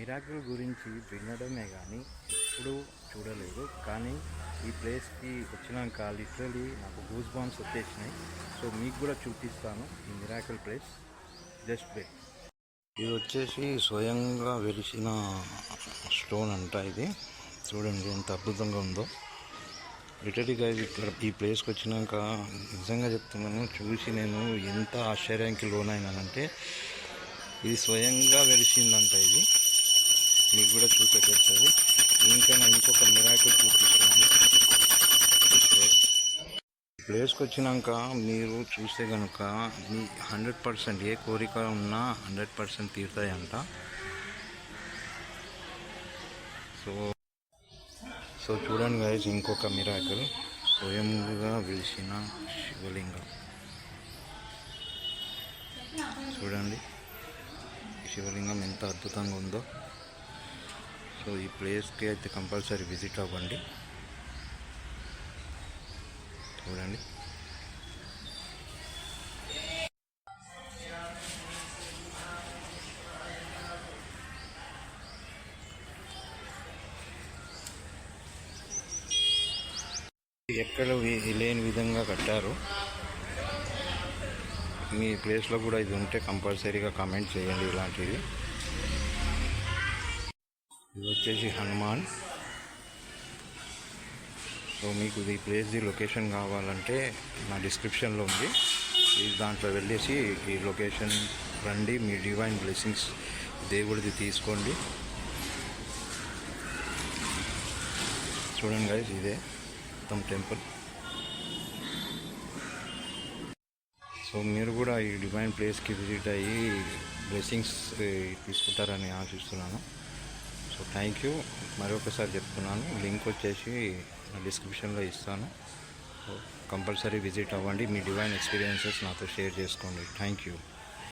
Miracle గురించి వినడమే కానీ ఎప్పుడూ చూడలేదు. కానీ ఈ ప్లేస్కి వచ్చినాక లిటరలీ నాకు గూస్ బాంబ్స్ వచ్చేసినాయి. సో మీకు కూడా చూపిస్తాను ఈ మిరాకిల్ ప్లేస్. Just wait. ఇది వచ్చేసి స్వయంగా వెలిసిన స్టోన్ అంట. ఇది చూడండి ఎంత అద్భుతంగా ఉందో. లిటరలీగా ఇక్కడ ఈ ప్లేస్కి వచ్చినాక నిజంగా చెప్తున్నాను, చూసి నేను ఎంత ఆశ్చర్యానికి లోనైనానంటే ఇది స్వయంగా వెలిసిందంట. ఇది మీకు కూడా చూసేకొస్తుంది. ఇంకా ఇంకొక మిరాకిల్ చూపిస్తున్నాను. ప్లేస్కి వచ్చినాక మీరు చూస్తే కనుక మీ 100% ఏ కోరిక ఉన్నా 100% తీరుతాయంట. సో చూడండి గైస్, ఇంకొక మిరాకిల్ స్వయంగా వెలిసిన శివలింగం. చూడండి శివలింగం ఎంత అద్భుతంగా ఉందో. సో ఈ ప్లేస్కి అయితే కంపల్సరీ విజిట్ అవ్వండి. చూడండి ఎక్కడ లేని విధంగా కట్టారు. మీ ప్లేస్లో కూడా ఇది ఉంటే కంపల్సరీగా కామెంట్ చేయండి. ఇలాంటివి ఇది వచ్చేసి హనుమాన్. సో మీకు ఈ ప్లేస్ది లొకేషన్ కావాలంటే నా డిస్క్రిప్షన్లో ఉంది. ఈ దాంట్లో వెళ్ళేసి ఈ లొకేషన్ రండి, మీ డివైన్ బ్లెస్సింగ్స్ దేవుడిది తీసుకోండి. చూడండి గైస్, ఇదే మొత్తం టెంపుల్. సో మీరు కూడా ఈ డివైన్ ప్లేస్కి విజిట్ అయ్యి బ్లెస్సింగ్స్ తీసుకుంటారని ఆశిస్తున్నాను. So thank you. మరొకసారి చెప్తున్నాను, లింక్ వచ్చేసి నా డిస్క్రిప్షన్లో ఇస్తాను. సో కంపల్సరీ విజిట్ అవ్వండి, మీ డివైన్ ఎక్స్పీరియన్సెస్ నాతో షేర్ చేసుకోండి. Thank you.